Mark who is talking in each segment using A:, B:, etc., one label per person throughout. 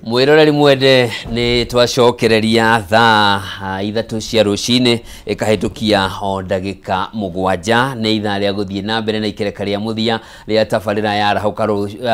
A: Mwiroreri mwende ni twacokereria thaa ithatu cia rucini ikahitukia o ndagika mugwanja ni ithaa ria guthie na mbere na ikereka ria muthia ria tabarira ya rahauka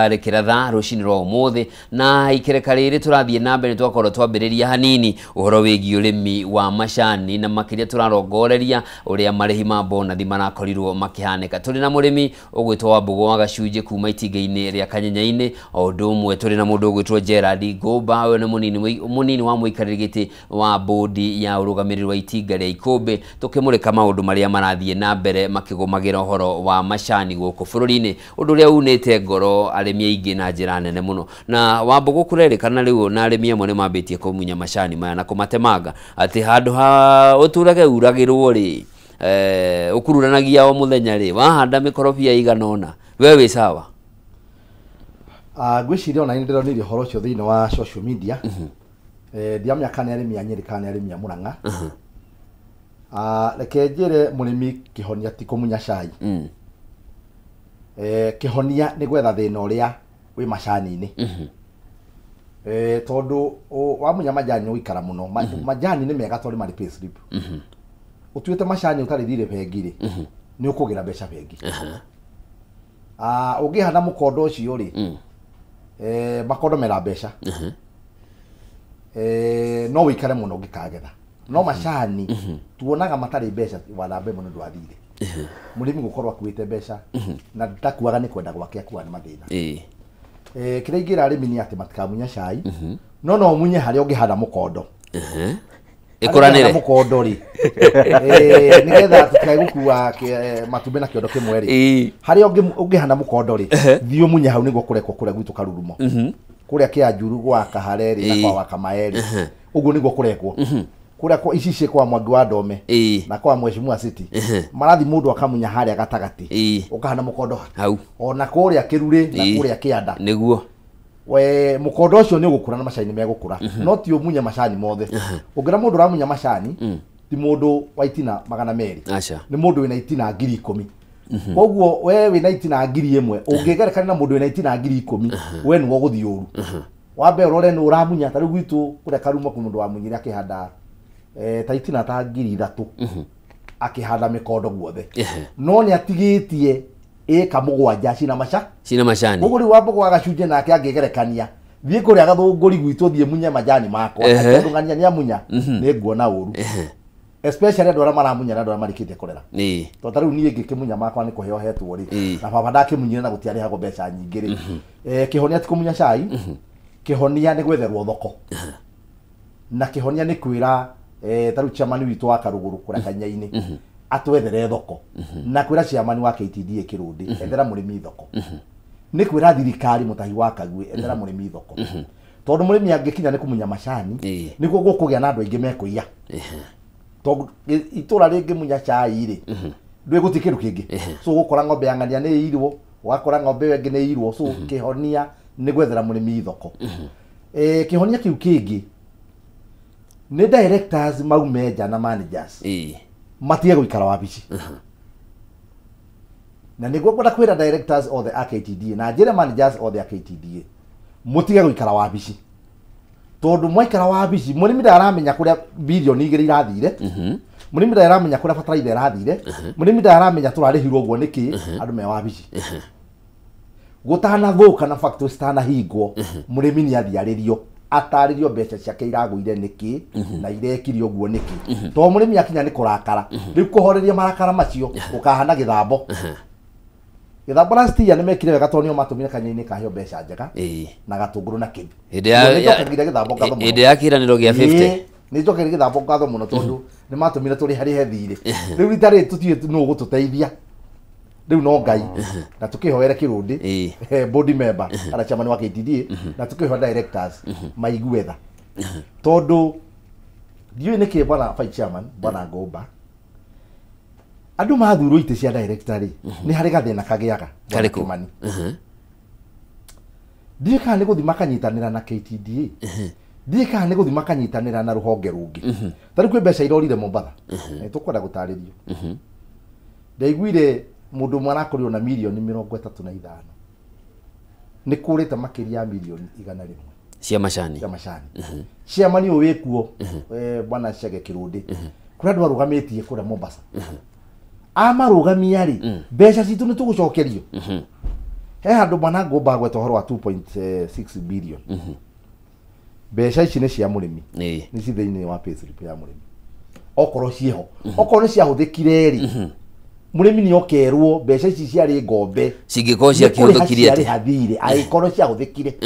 A: rikira thaa rucini ro umuthi na ikereka riri turathie na mbere twakorwo twambiriria hanini uhoro wigi urimi wa macani na makiria turarongoreria uria marihi ma bonathi marakorirwo makihanika. Turi na murimi ugwitwo wa Mbugo wa Gacunji kuma itinga-ini ria Kanyenyaini o ndumwe turi na mundu ugwitwo Gerard Gomba we ni munini wa muikariri giti wa bodi ya urugamiriri wa itinga ria Ikumbi tukimurika maundu maria marathie na mbere makigomagira uhoro wa macani guku bururi-ini undu ria unite ngoro arimi aingi na njira nene muno na wa Mbugo kurerikana riu na arimi amwe ni mambitie kumunya macani maya na kumatemanga ati handu ha uturage uragirwo ri ukururanagia o muthenya ri wahanda mikorobia iganona wewe sawa.
B: Gwiciria ona indiro ni horo cio thiini wa social media ndiamya kana arimi anyeri kana arimi amuranga reke njire murimi kihonia ti kumunya cai kihonia ni gwetha thina uria wi macani-ini tondu wamunya majani uikara muno majani ni mega tori mari pay slip utuite macani utari thire bengi ni ukugira mbeca bengi ugihanda mukondo ucio ri makondo mera mbeca no wikare muno ngikagetha no macani tuonaga matari mbeca walambe muno ndwathire murimi gukorwa kuite mbeca na ndakuaga ni kwenda gwake akua ni mathina kira ingira arimi ni ati matikamunya cai no munye hari ungihanda mukondo
A: ikuranire
B: mukondo ri nigetha tukaigukua matumbe na kiondo kimwe ri hari ungihanda mukondo ri thio munya hau niguo kurekwo kure gwitu karurumo kuria kia njuru gwa kahareri na kwa wakamaeri uguo niguo kurekwo kuria kwa ici kwa Mwangi wa Ndome na kwa Mheshimiwa City marathi mundu akamunya haria gatagati ukahanda mukondo hau ona kuria kiruri na kuria kianda
A: niguo
B: we mukondo ucio ni ugukura na macani megukura no ti umunya macani mothe ungira mundu ramunya macani ti mundu wa itina 200
A: acha
B: ni mundu wina itina 10,000 koguo we wina itina 1,000 ungigerekana na mundu wina itina 10,000 we ni woguthi uru wambe urore ni uramunya tari gwitu kuria karuma ku mundu wa munyira akihanda ta itina ta 3,000 akihanda mikondo guothe no ni atigitie eka mugwanja cina macani uguri wa Mbugo wa Gacunji nake angigerekania thie kuria gathunguri gwitu thie munye majani makwa ndungania ni amunya ni nguona uru especially andu ara maramunya na andu ara marikite kurera to tariu nie ngikimunya makwa ni kuheo hetwo ri na baba ndakimunyire na gutiari hago mbeca nyingi ri kihonia ti kumunya cai kihonia ni gwetherwo thoko na kihonia ni kwira tariu chamani witu wa Karuguru kuria Kanyaini atwethere thoko na kwira ciamani wa KTDA Kirundi ethera murimi thoko ni kwira thirikari mutahi wa Kagwe ethera murimi thoko tondu murimi angikinya ni kumunya macani niguo gukugia na andu aingi mekuia tondu itura ringi munya cai ri ndwe gutikiru kingi so gukora ng'ombe yang'ania ni irwo wakora ng'ombe wengi ni irwo so kihonia ni gwethera murimi thoko kihonia kiu kingi ni directors maumeja na managers matie guikara wabici na niguo kwenda kwira directors of the KTDA na njire managers of the KTDA mutige guikara wabici tondu mwaikara wabici murimi ndaramenya kuria bilioni igiri irathire murimi ndaramenya kuria bataraitha irathire murimi ndaramenya turarihirwo uguo niki andu me wabici gutana thuka na factory stana hingwo murimi ni athiaririo ataririo mbeca ciake iraguire niki na irekirio guo niki to murimi akinya ni kurakara riu kuhoreria marakara macio ukahanda githambo githambo na stia ni mekire wega tonio matumire Kanyaini kahio mbeca njega na gatunguru na kindu
A: ide ya kiraniro gia 50
B: ni njokere githambo ngatho muno tondu ni matumire turi hari hethire riu ritari tutie no gututeithia riu no Ngai na tukihoera Kirundi body member ara chamani wa KTDA na tukihoera directors maiguetha tondu ndiwe niki bwana fight chairman bwana Gomba andu mathurwo ite cia director ri ni hari gathina kagiaga Kimani ndiwe kana ni guthima kanyitanira na KTDA ndiwe kana ni guthima kanyitanira na ruhonge rungi tari kwi mbeca irorire Mombatha tukwenda gutaririo ndaiguire mundu mwana akorirwo na milioni 35 ni kurite makiria milioni 100
A: cia macani
B: ciamani o wekuo bwana Chege Kirundi kura ndwa rugamitie kura Mombasa amarugamia ri mbeca citu ni tugucokerio he handu bwana ngomba gweta horo wa 2.6 billion mbeca ici ni cia murimi ni ci thiini wa payslip ya murimi okoro cieho okoro ni cia huthikire ri murimi ni okerwo mbeca ici ciari ngombe
A: cingiko cia kihuthukirie ati
B: hathire aikoro cia huthikire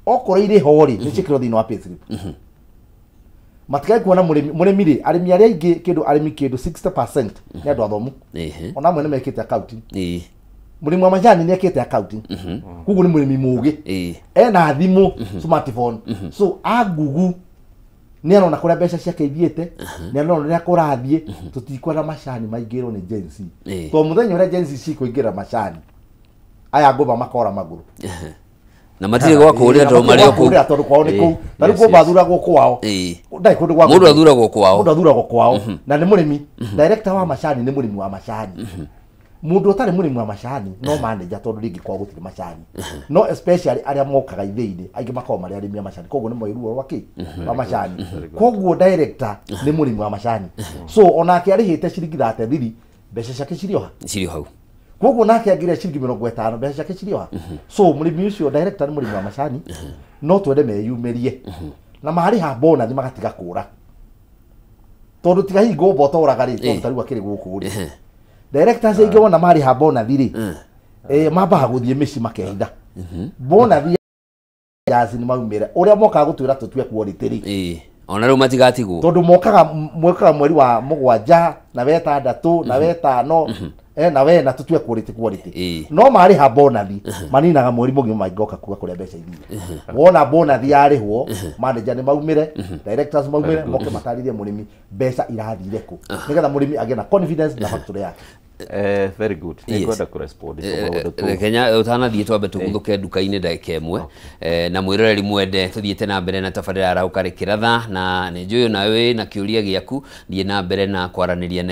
B: okoro ire hori ni cikiro thiini wa payslip matikai kuona murimi ri arimi aria ingi kindu arimi kindu 60% ni andu athomu ona mwe ni mekite accounting murimi wa majani ni ekite accounting kugu ni murimi mugi ena thimu smartphone so agugu ni anona kuria mbeca ciake ithiete ni anona ria kurathie tutikwenda macani maingiro ni Gen Z to muthenya uria Gen Z cikuingira macani aya ngomba makora maguru
A: na matire gwa kuria ndo mario ku
B: tondu kwao ni ku tari ko bathuragwo kwao ndai kundu gwa
A: mundu athuragwo kwao
B: na ni murimi director wa macani ni murimi wa macani mundu utari murimi wa macani no manager tondu ringi kwa gutiri macani no especially aria mokaga ithiini aingi makao mari arimi a macani koguo ni moiruo waki wa macani koguo director ni murimi wa macani so onake arihite ciringi 30 mbeca ciake cirio
A: hau
B: koguo nake agire ciringi 50 mbeca ciake cirio so murimi ucio director ni murimi wa macani no twende meyumerie na mari ha bona ni magatiga kura tondu tiga hingo botoraga ri tondu tari wakiri guku ri directors aingi wona mari ha bona thiri mamba guthie mici makehitha bona thia yazi ni maumira uria moka gutwira tutue quality ri
A: ona ru matigatigwo
B: tondu mokaga mweri wa 7 na 6 na 5 na we na tutue quality no mari ha bona thi maninaga mweri mugima maingoka kuga kuria mbeca ithire wona bona thi yarihwo manager ni maumire directors maumire moke matarithie murimi mbeca irathire ku nigetha murimi agie na confidence na factory yake
C: very good ni kwenda ku respond
A: Kenya utanathie twambe tuguthuke duka-ini ndagika imwe na mwiroreri mwende tuthiete na mbere na tabarira araukarikira tha na ni njuyu nawe na kiuria giaku thie na mbere na kwaraniria na